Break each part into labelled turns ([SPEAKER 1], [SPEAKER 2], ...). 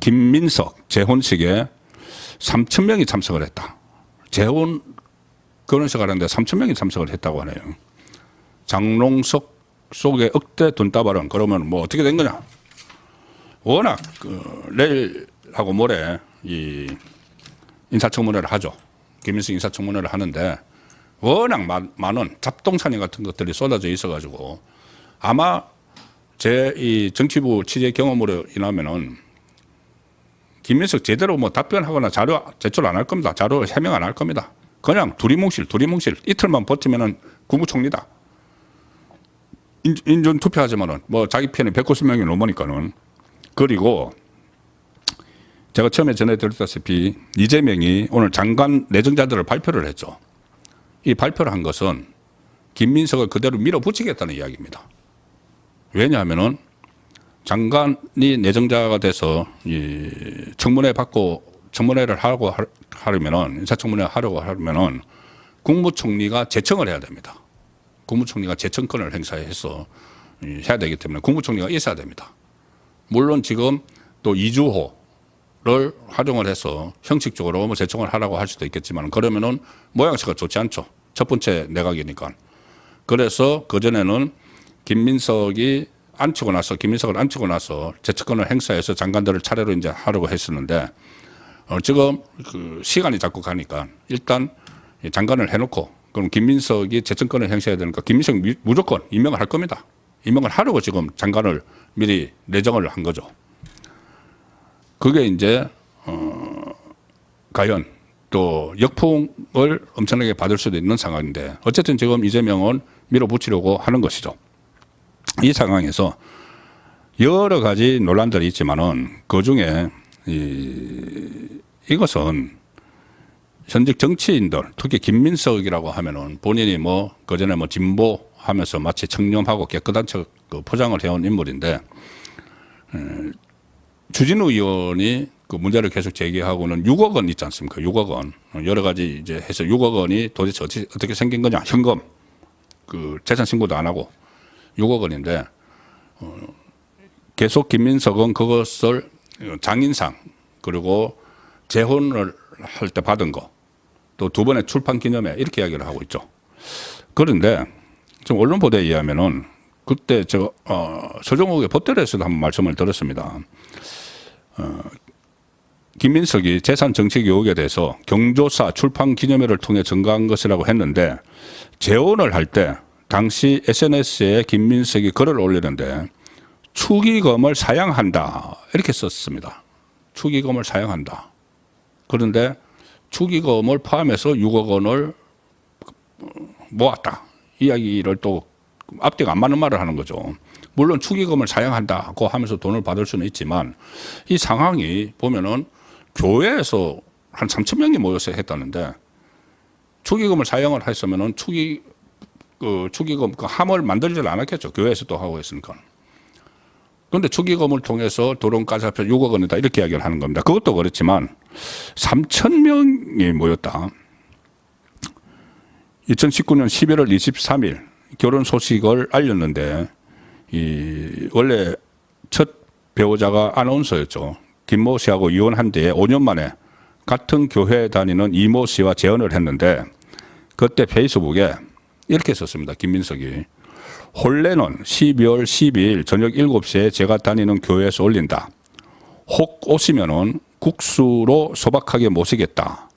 [SPEAKER 1] 김민석 재혼식에 3,000명이 참석을 했다. 재혼 결혼식 하는데 3,000명이 참석을 했다고 하네요. 장롱석 속에 억대 돈다발은 그러면 뭐 어떻게 된 거냐? 워낙 내일하고 모레 이 인사청문회를 하죠. 김민석 인사청문회를 하는데 워낙 많은 잡동사니 같은 것들이 쏟아져 있어가지고 아마 제 이 정치부 취재 경험으로 인하면은 김민석 제대로 뭐 답변하거나 자료 제출 안 할 겁니다. 자료 해명 안 할 겁니다. 그냥 두리뭉실 이틀만 버티면은 국무총리다. 인준 투표하지만은 뭐 자기 편이 190명이 넘으니까는. 그리고 제가 처음에 전해드렸다시피 이재명이 오늘 장관 내정자들을 발표를 했죠. 이 발표를 한 것은 김민석을 그대로 밀어붙이겠다는 이야기입니다. 왜냐하면은 장관이 내정자가 돼서 이 청문회 받고 청문회를 하고 하려면은 인사청문회 하려고 하려면은 국무총리가 제청을 해야 됩니다. 국무총리가 제청권을 행사해서 해야 되기 때문에 국무총리가 있어야 됩니다. 물론 지금 또 이주호를 활용을 해서 형식적으로 뭐 제청을 하라고 할 수도 있겠지만 그러면은 모양새가 좋지 않죠. 첫 번째 내각이니까. 그래서 그전에는 김민석을 앉히고 나서 제청권을 행사해서 장관들을 차례로 이제 하려고 했었는데 지금 그 시간이 자꾸 가니까 일단 장관을 해놓고 그럼 김민석이 제청권을 행사해야 되니까 김민석 무조건 임명을 할 겁니다. 임명을 하려고 지금 장관을 미리 내정을 한 거죠. 그게 이제 과연 또 역풍을 엄청나게 받을 수도 있는 상황인데 어쨌든 지금 이재명은 밀어붙이려고 하는 것이죠. 이 상황에서 여러 가지 논란들이 있지만은 그 중에 이것은 현직 정치인들 특히 김민석이라고 하면은 본인이 뭐 그전에 뭐 진보 하면서 마치 청렴하고 깨끗한 척 포장을 해온 인물인데 주진우 의원이 그 문제를 계속 제기하고는 6억 원 있지 않습니까? 6억 원 여러 가지 이제 해서 6억 원이 도대체 어떻게 생긴 거냐? 현금 그 재산 신고도 안 하고 6억 원인데 계속 김민석은 그것을 장인상 그리고 재혼을 할 때 받은 거 또 두 번의 출판 기념회 이렇게 이야기를 하고 있죠. 그런데 지금 언론 보도에 의하면은 그때 저 서정욱의 법대로에서도 한번 말씀을 들었습니다. 김민석이 재산 정책 의혹에 대해서 경조사 출판 기념회를 통해 증거한 것이라고 했는데 재혼을 할 때 당시 SNS에 김민석이 글을 올리는데 축의금을 사양한다 이렇게 썼습니다. 축의금을 사양한다. 그런데 축의금을 포함해서 6억 원을 모았다. 이야기를 또 앞뒤가 안 맞는 말을 하는 거죠. 물론 축의금을 사양한다고 하면서 돈을 받을 수는 있지만 이 상황이 보면은 교회에서 한 3,000명이 모여서 했다는데 축의금을 사양을 했으면은 축의금 그 함을 만들지를 않았겠죠. 교회에서 또 하고 했으니까. 그런데 축의금을 통해서 도론까지 합쳐 6억 원이다 이렇게 이야기를 하는 겁니다. 그것도 그렇지만 3,000명이 모였다. 2019년 11월 23일 결혼 소식을 알렸는데 원래 첫 배우자가 아나운서였죠. 김모 씨하고 이혼한 뒤에 5년 만에 같은 교회에 다니는 이모 씨와 재혼을 했는데 그때 페이스북에 이렇게 썼습니다. 김민석이. 혼례는 12월 12일 저녁 7시에 제가 다니는 교회에서 올린다. 혹 오시면은 국수로 소박하게 모시겠다.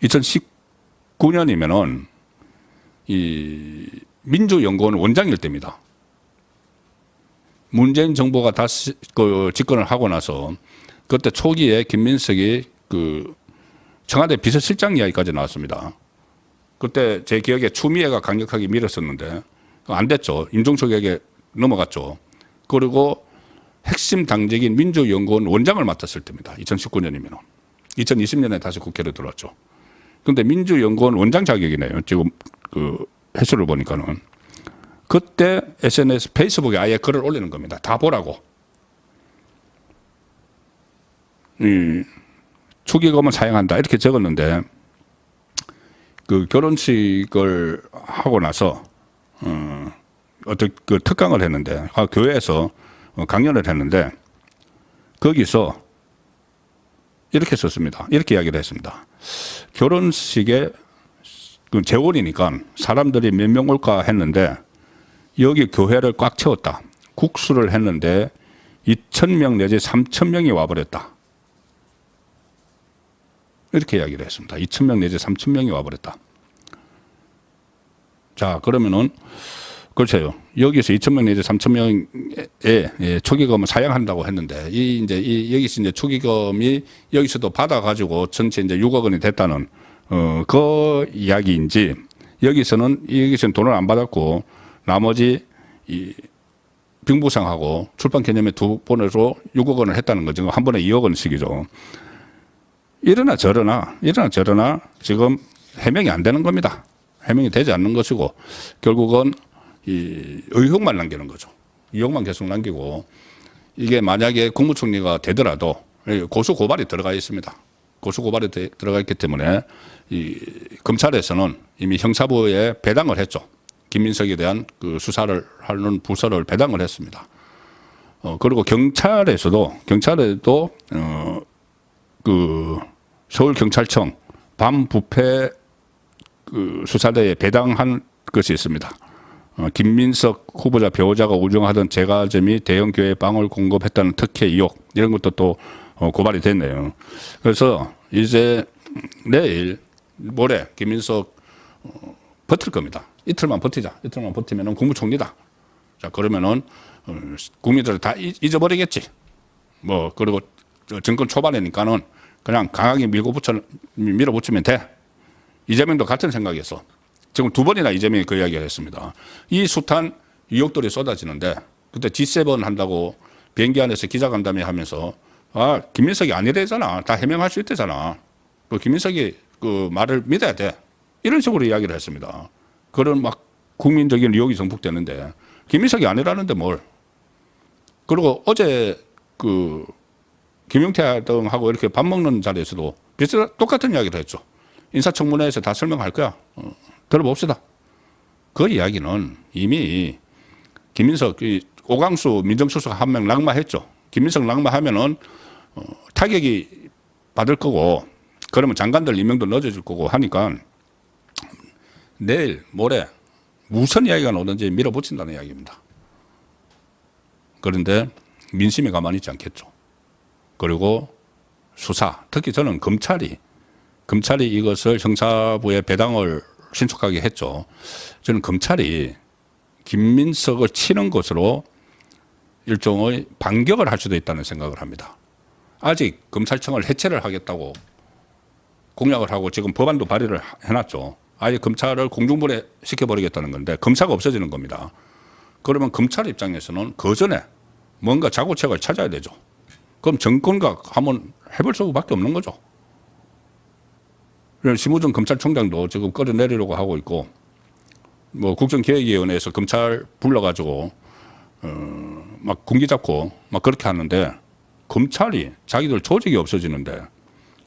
[SPEAKER 1] 2019년이면은 이 민주연구원 원장일 때입니다. 문재인 정부가 다시 그 집권을 하고 나서 그때 초기에 김민석이 그 청와대 비서실장 이야기까지 나왔습니다. 그때 제 기억에 추미애가 강력하게 밀었었는데 안 됐죠. 임종석에게 넘어갔죠. 그리고 핵심 당직인 민주연구원 원장을 맡았을 때입니다. 2019년이면. 2020년에 다시 국회로 들어왔죠. 그런데 민주연구원 원장 자격이네요. 지금 그 횟수를 보니까는. 그때 SNS, 페이스북에 아예 글을 올리는 겁니다. 다 보라고. 축의금을 사용한다 이렇게 적었는데 그 결혼식을 하고 나서 어떤 그 특강을 했는데 교회에서 강연을 했는데 거기서 이렇게 썼습니다. 이렇게 이야기를 했습니다. 결혼식에 그 재혼이니까 사람들이 몇 명 올까 했는데 여기 교회를 꽉 채웠다. 국수를 했는데 2,000명 내지 3,000명이 와버렸다. 이렇게 이야기를 했습니다. 2,000명 내지 3,000명이 와버렸다. 자, 그러면은 글쎄요. 여기서 2,000명 내지 3,000명의 초기금을 사양한다고 했는데 여기서 이제 초기금이 여기서도 받아가지고 전체 이제 6억 원이 됐다는 그 이야기인지 여기서는 돈을 안 받았고 나머지 병부상하고 출판 개념의 두 번으로 6억 원을 했다는 거죠. 한 번에 2억 원씩이죠. 이러나 저러나 지금 해명이 안 되는 겁니다. 해명이 되지 않는 것이고 결국은 이 의혹만 남기는 거죠. 의혹만 계속 남기고 이게 만약에 국무총리가 되더라도 고소 고발이 들어가 있습니다. 고소 고발이 들어가 있기 때문에 이 검찰에서는 이미 형사부에 배당을 했죠. 김민석에 대한 그 수사를 하는 부서를 배당을 했습니다. 그리고 경찰에도 그 서울경찰청 반부패 그 수사대에 배당한 것이 있습니다. 김민석 후보자 배우자가 운영하던 제과점이 대형 교회 빵을 공급했다는 특혜 의혹 이런 것도 또 고발이 됐네요. 그래서 이제 내일 모레 김민석 버틸 겁니다. 이틀만 버티자. 이틀만 버티면은 국무총리다. 자, 그러면은 국민들을 다 잊어버리겠지. 뭐 그리고 정권 초반이니까는 그냥 강하게 밀어붙이면 돼. 이재명도 같은 생각이었어. 지금 두 번이나 이재명이 그 이야기를 했습니다. 이 숱한 의혹들이 쏟아지는데 그때 G7 한다고 비행기 안에서 기자간담회 하면서 김민석이 아니래잖아. 다 해명할 수 있대잖아. 그 김민석이 그 말을 믿어야 돼. 이런 식으로 이야기를 했습니다. 그런 막 국민적인 의혹이 정폭되는데 김민석이 아니라는데 뭘. 그리고 어제 그 김용태 등하고 이렇게 밥 먹는 자리에서도 똑같은 이야기를 했죠. 인사청문회에서 다 설명할 거야. 들어봅시다. 그 이야기는 이미 김민석 오강수 민정수석 한 명 낙마했죠. 김민석 낙마하면은 타격이 받을 거고 그러면 장관들 임명도 늦어질 거고 하니까 내일 모레 무슨 이야기가 나오든지 밀어붙인다는 이야기입니다. 그런데 민심이 가만히 있지 않겠죠. 그리고 수사, 특히 저는 검찰이 이것을 형사부에 배당을 신속하게 했죠. 저는 검찰이 김민석을 치는 것으로 일종의 반격을 할 수도 있다는 생각을 합니다. 아직 검찰청을 해체를 하겠다고 공약을 하고 지금 법안도 발의를 해놨죠. 아예 검찰을 공중분해 시켜버리겠다는 건데 검사가 없어지는 겁니다. 그러면 검찰 입장에서는 그 전에 뭔가 자구책을 찾아야 되죠. 그럼 정권과 한번 해볼 수밖에 없는 거죠. 심우정 검찰총장도 지금 끌어내리려고 하고 있고 뭐 국정기획위원회에서 검찰 불러가지고 막 군기 잡고 막 그렇게 하는데 검찰이 자기들 조직이 없어지는데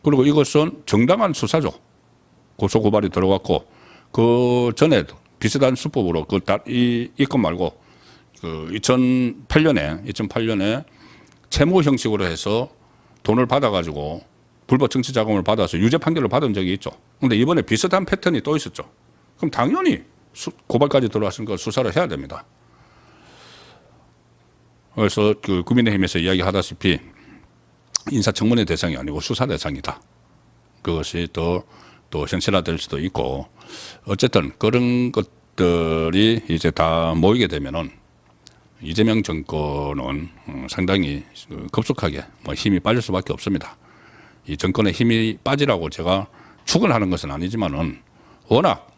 [SPEAKER 1] 그리고 이것은 정당한 수사죠. 고소고발이 들어갔고 그 전에도 비슷한 수법으로 이 건 말고 그 2008년에 채무 형식으로 해서 돈을 받아가지고 불법 정치 자금을 받아서 유죄 판결을 받은 적이 있죠. 그런데 이번에 비슷한 패턴이 또 있었죠. 그럼 당연히 고발까지 들어왔으니까 수사를 해야 됩니다. 그래서 그 국민의힘에서 이야기하다시피 인사청문회 대상이 아니고 수사 대상이다. 그것이 또 현실화될 수도 있고 어쨌든 그런 것들이 이제 다 모이게 되면은 이재명 정권은 상당히 급속하게 힘이 빠질 수밖에 없습니다. 이 정권의 힘이 빠지라고 제가 축원하는 것은 아니지만은 워낙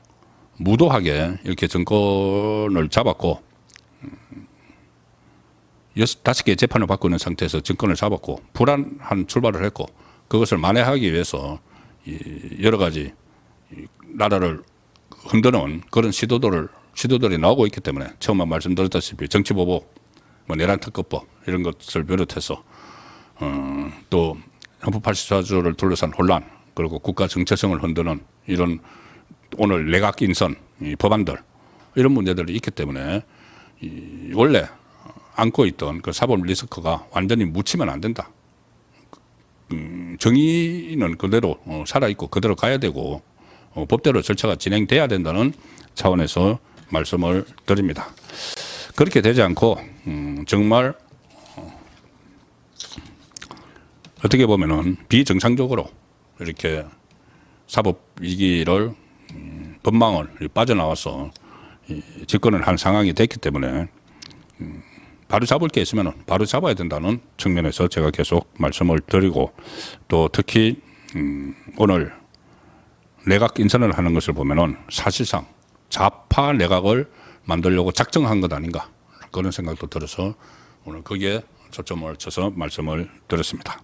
[SPEAKER 1] 무도하게 이렇게 정권을 잡았고 5개 재판을 받고 있는 상태에서 정권을 잡았고 불안한 출발을 했고 그것을 만회하기 위해서 여러 가지 나라를 흔드는 그런 시도들이 나오고 있기 때문에 처음 말씀드렸다시피 정치보복, 내란특검법 이런 것을 비롯해서 또 헌법 84조를 둘러싼 혼란 그리고 국가 정체성을 흔드는 이런 오늘 내각 인선 법안들 이런 문제들이 있기 때문에 원래 안고 있던 그 사법 리스크가 완전히 묻히면 안 된다. 정의는 그대로 살아있고 그대로 가야 되고 법대로 절차가 진행돼야 된다는 차원에서 말씀을 드립니다. 그렇게 되지 않고 정말 어떻게 보면은 비정상적으로 이렇게 사법 위기를 법망을 빠져나와서 집권을 한 상황이 됐기 때문에 바로 잡을 게 있으면 바로 잡아야 된다는 측면에서 제가 계속 말씀을 드리고, 또 특히 오늘 내각 인선을 하는 것을 보면은 사실상 좌파 내각을 만들려고 작정한 것 아닌가 그런 생각도 들어서 오늘 거기에 초점을 쳐서 말씀을 드렸습니다.